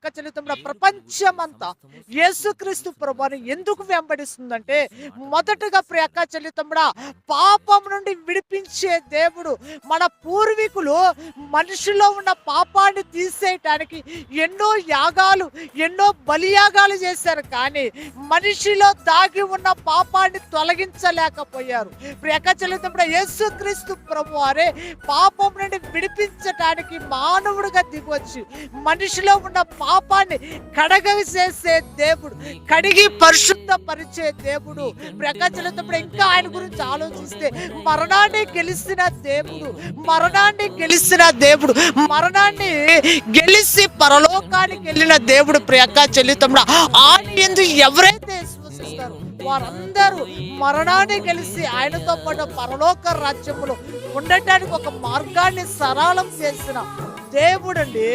చెల్లితమ్ముడ ప్రపంచమంతా యేసుక్రీస్తు ప్రభువుని ఎందుకు వెంబడిస్తుందంటే, మొదటగా ప్రియ అక్క చెల్లితమ్ముడా, పాపం నుండి విడిపించే దేవుడు. మన పూర్వీకులు మనిషిలో ఉన్న పాపాన్ని తీసేయటానికి ఎన్నో యాగాలు, ఎన్నో బలియాగాలు చేశారు, కానీ మనిషిలో దాగి ఉన్న పాపాన్ని తొలగించలేకపోయారు. ప్రియ అక్క చెల్లితమ్ముడ, యేసుక్రీస్తు ప్రభువారే పాపం నుండి విడిపించటానికి మానవుడిగా దిగొచ్చి మనిషిలో ఉన్న పాపాన్ని కడగసేసే దేవుడు, కడిగి పరిశుద్ధపరిచే దేవుడు. ప్రకాశితప్పుడు ఇంకా ఆయన గురించి ఆలోచిస్తే, మరణాన్ని గెలిచిన దేవుడు, మరణాన్ని గెలిచిన దేవుడు, మరణాన్ని గెలిచి పరలోకానికి వెళ్ళిన దేవుడు. ప్రియక్క చెల్లితమ్ముడు, ఆయన యందు ఎవరైతే విశ్వసిస్తారో వారందరూ మరణాన్ని గెలిచి ఆయనతో పాటు పరలోక రాజ్యములో ఉండటానికి ఒక మార్గాన్ని సరళం చేసిన దేవుడండి